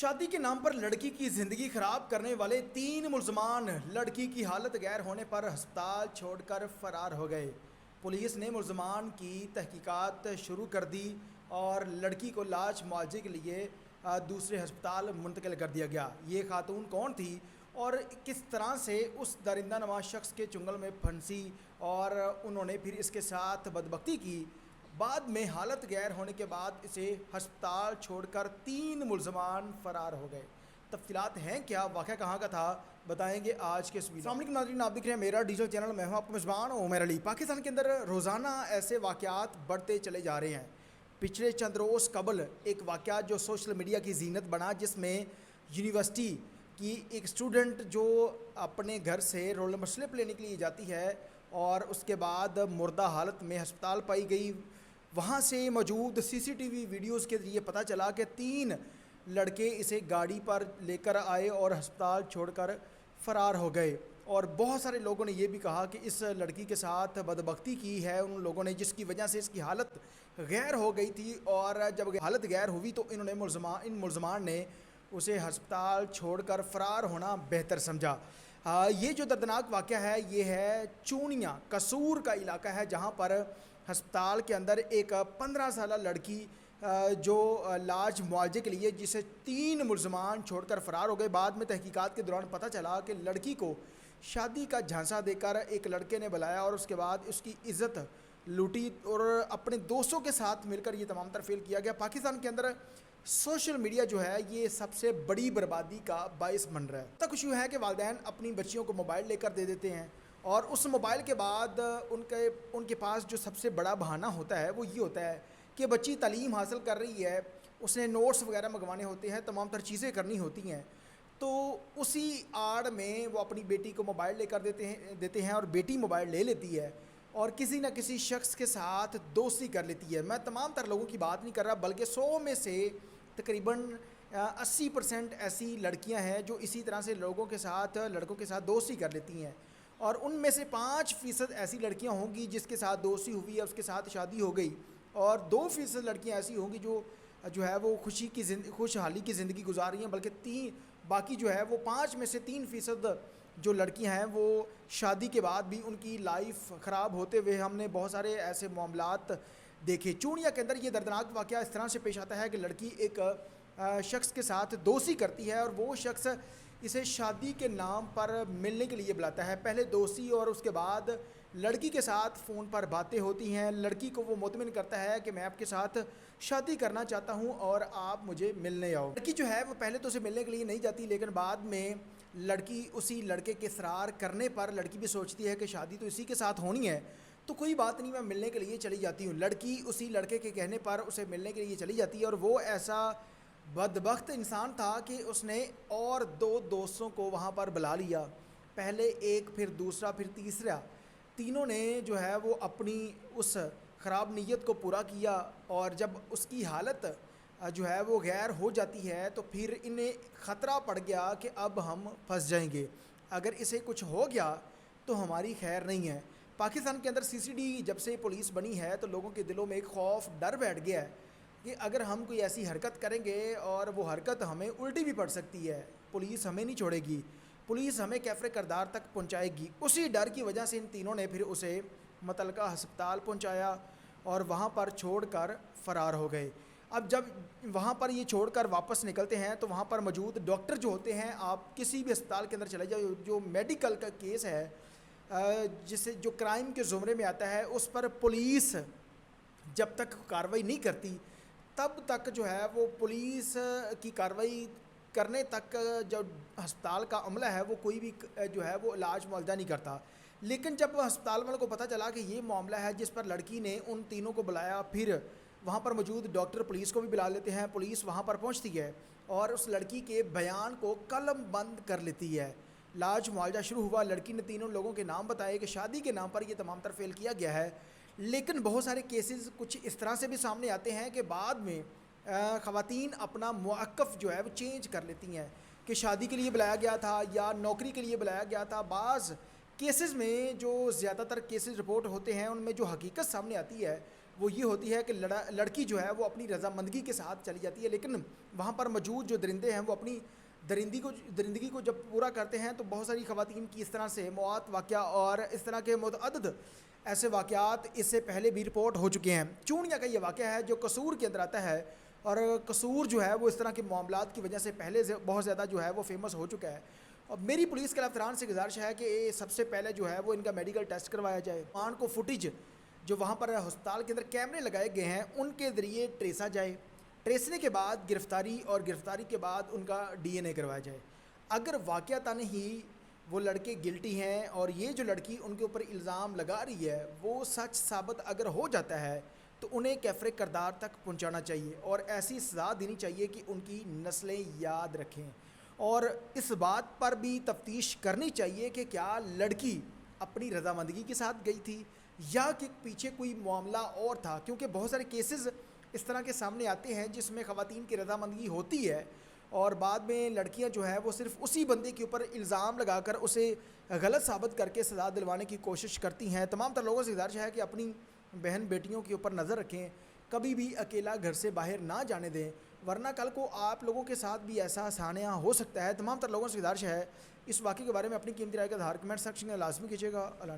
शादी के नाम पर लड़की की जिंदगी खराब करने वाले 3 मुलजमान लड़की की हालत गैर होने पर अस्पताल छोड़कर फरार हो गए। पुलिस ने मुलजमान की तहकीकात शुरू कर दी और लड़की को लाश मुआवजे के लिए दूसरे अस्पताल मुंतकिल कर दिया गया। ये खातून कौन थी और किस तरह से उस दरिंदा नवाज शख्स के चुंगल में फंसी और उन्होंने फिर इसके साथ बदबख्ती की, बाद में हालत गैर होने के बाद इसे अस्पताल छोड़कर 3 मुलजमान फरार हो गए। तफसीलात हैं क्या, वाक़या कहाँ का था, बताएंगे आज के इस वीडियो। अस्सलाम वालेकुम नाज़रीन, आप देख रहे हैं मेरा डिजिटल चैनल। मैं हूँ आपका मेज़बान उमर अली। पाकिस्तान के अंदर रोज़ाना ऐसे वाक़यात बढ़ते चले जा रहे हैं। पिछले चंद रोज़ कबल एक वाक़या जो सोशल मीडिया की जीनत बना, जिसमें यूनिवर्सिटी की एक स्टूडेंट जो अपने घर से रोल नंबर स्लिप लेने के लिए जाती है और उसके बाद मुर्दा हालत में अस्पताल पाई गई। वहाँ से मौजूद सीसीटीवी वीडियोज़ के ज़रिए पता चला कि 3 लड़के इसे गाड़ी पर लेकर आए और अस्पताल छोड़कर फ़रार हो गए। और बहुत सारे लोगों ने ये भी कहा कि इस लड़की के साथ बदबख्ती की है उन लोगों ने, जिसकी वजह से इसकी हालत गैर हो गई थी। और जब हालत गैर हुई तो इन मुलजमान ने उसे अस्पताल छोड़कर फ़रार होना बेहतर समझा। ये जो दर्दनाक वाक़या है ये है चूनिया कसूर का इलाका है, जहाँ पर अस्पताल के अंदर एक 15 साल लड़की जो लाज मुआवजे के लिए जिसे 3 मुलजमान छोड़कर फ़रार हो गए। बाद में तहकीकात के दौरान पता चला कि लड़की को शादी का झांसा देकर एक लड़के ने बुलाया और उसके बाद उसकी इज़्ज़त लूटी और अपने दोस्तों के साथ मिलकर ये तमाम तर फेल किया गया। पाकिस्तान के अंदर सोशल मीडिया जो है ये सबसे बड़ी बर्बादी का बाइस बन रहा है। तक इशू है कि वालिदैन अपनी बच्चियों को मोबाइल लेकर दे देते हैं और उस मोबाइल के बाद उनके पास जो सबसे बड़ा बहाना होता है वो ये होता है कि बच्ची तालीम हासिल कर रही है, उसने नोट्स वगैरह मंगवाने होते हैं, तमाम तर चीज़ें करनी होती हैं, तो उसी आड़ में वो अपनी बेटी को मोबाइल लेकर देते हैं और बेटी मोबाइल ले लेती है और किसी न किसी शख्स के साथ दोस्ती कर लेती है। मैं तमाम तर लोगों की बात नहीं कर रहा, बल्कि 100 में से तकरीबन 80% ऐसी लड़कियां हैं जो इसी तरह से लड़कों के साथ दोस्ती कर लेती हैं और उनमें से 5% ऐसी लड़कियां होंगी जिसके साथ दोस्ती हुई है, उसके साथ शादी हो गई, और 2% लड़कियां ऐसी होंगी जो है वो खुशहाली की ज़िंदगी गुजार रही हैं। बल्कि बाकी जो है वो 5 में से 3% जो लड़कियां हैं वो शादी के बाद भी उनकी लाइफ ख़राब होते हुए हमने बहुत सारे ऐसे मामलात देखे। चूड़िया के अंदर ये दर्दनाक वाक़या इस तरह से पेश आता है कि लड़की एक शख्स के साथ दोस्ती करती है और वो शख्स इसे शादी के नाम पर मिलने के लिए बुलाता है। पहले दोस्ती और उसके बाद लड़की के साथ फ़ोन पर बातें होती हैं। लड़की को वो मुतमिन करता है कि मैं आपके साथ शादी करना चाहता हूं और आप मुझे मिलने आओ। लड़की जो है वो पहले तो उसे मिलने के लिए नहीं जाती, लेकिन बाद में लड़की उसी लड़के के इसरार करने पर लड़की भी सोचती है कि शादी तो इसी के साथ होनी है, तो कोई बात नहीं, मैं मिलने के लिए चली जाती हूँ। लड़की उसी लड़के के कहने पर उसे मिलने के लिए चली जाती है और वो ऐसा बदबख्त इंसान था कि उसने और 2 दोस्तों को वहाँ पर बुला लिया, पहले एक, फिर दूसरा, फिर तीसरा। तीनों ने जो है वो अपनी उस ख़राब नीयत को पूरा किया और जब उसकी हालत जो है वो गैर हो जाती है तो फिर इन्हें ख़तरा पड़ गया कि अब हम फंस जाएंगे, अगर इसे कुछ हो गया तो हमारी खैर नहीं है। पाकिस्तान के अंदर सीसीडी जब से पुलिस बनी है तो लोगों के दिलों में एक खौफ, डर बैठ गया है कि अगर हम कोई ऐसी हरकत करेंगे और वो हरकत हमें उल्टी भी पड़ सकती है, पुलिस हमें नहीं छोड़ेगी, पुलिस हमें कैफरे करदार तक पहुंचाएगी। उसी डर की वजह से इन तीनों ने फिर उसे मुतलका अस्पताल पहुंचाया और वहां पर छोड़कर फ़रार हो गए। अब जब वहाँ पर ये छोड़कर वापस निकलते हैं तो वहाँ पर मौजूद डॉक्टर जो होते हैं, आप किसी भी अस्पताल के अंदर चले जाओ, जो मेडिकल का केस है जिसे जो क्राइम के ज़ुमरे में आता है, उस पर पुलिस जब तक कार्रवाई नहीं करती तब तक जो है वो पुलिस की कार्रवाई करने तक जो अस्पताल का अमला है वो कोई भी जो है वो इलाज मुआवजा नहीं करता। लेकिन जब अस्पताल वालों को पता चला कि ये मामला है जिस पर लड़की ने उन तीनों को बुलाया, फिर वहाँ पर मौजूद डॉक्टर पुलिस को भी बुला लेते हैं। पुलिस वहाँ पर पहुँचती है और उस लड़की के बयान को कलम बंद कर लेती है। लाज मुआवजा शुरू हुआ। लड़की ने तीनों लोगों के नाम बताए कि शादी के नाम पर यह तमाम तर फेल किया गया है। लेकिन बहुत सारे केसेस कुछ इस तरह से भी सामने आते हैं कि बाद में ख़वातीन अपना मौक़िफ़ जो है वो चेंज कर लेती हैं कि शादी के लिए बुलाया गया था या नौकरी के लिए बुलाया गया था। बाज़ केसेस में जो ज़्यादातर केसेस रिपोर्ट होते हैं उनमें जो हकीकत सामने आती है وہ یہ ہوتی ہے کہ لڑکی جو ہے وہ اپنی رضامندگی کے ساتھ چلی جاتی ہے، لیکن وہاں پر موجود جو درندے ہیں وہ اپنی درندگی کو جب پورا کرتے ہیں تو بہت ساری خواتین کی اس طرح سے موات واقعہ اور اس طرح کے متعدد ایسے واقعات اس سے پہلے بھی رپورٹ ہو چکے ہیں۔ چونیا کا یہ واقعہ ہے جو قصور کے اندر آتا ہے، اور قصور جو ہے وہ اس طرح کے معاملات کی وجہ سے پہلے سے بہت زیادہ جو ہے وہ فیمس ہو چکا ہے۔ اور میری پولیس کے افسران سے گزارش ہے کہ سب سے پہلے جو ہے وہ ان کا میڈیکل ٹیسٹ کروایا جائے، مان کو فوٹیج جو وہاں پر ہسپتال کے اندر کیمرے لگائے گئے ہیں ان کے ذریعے ٹریسا جائے، ٹریسنے کے بعد گرفتاری، اور گرفتاری کے بعد ان کا ڈی این اے کروایا جائے۔ اگر واقعتاً ہی وہ لڑکے گلٹی ہیں اور یہ جو لڑکی ان کے اوپر الزام لگا رہی ہے وہ سچ ثابت اگر ہو جاتا ہے تو انہیں کیفر کردار تک پہنچانا چاہیے اور ایسی سزا دینی چاہیے کہ ان کی نسلیں یاد رکھیں، اور اس بات پر بھی تفتیش کرنی چاہیے کہ کیا لڑکی اپنی رضامندگی کے ساتھ گئی تھی یا کہ پیچھے کوئی معاملہ اور تھا، کیونکہ بہت سارے کیسز اس طرح کے سامنے آتے ہیں جس میں خواتین کی رضامندگی ہوتی ہے اور بعد میں لڑکیاں جو ہے وہ صرف اسی بندے کے اوپر الزام لگا کر اسے غلط ثابت کر کے سزا دلوانے کی کوشش کرتی ہیں۔ تمام تر لوگوں سے گزارش ہے کہ اپنی بہن بیٹیوں کے اوپر نظر رکھیں، کبھی بھی اکیلا گھر سے باہر نہ جانے دیں، ورنہ کل کو آپ لوگوں کے ساتھ بھی ایسا سانحہ ہو سکتا ہے۔ تمام تر لوگوں سے گزارش ہے اس واقعے کے بارے میں اپنی قیمتی رائے کا اظہار کمنٹ سیکشن میں لازمی کیجیے گا۔ اللہ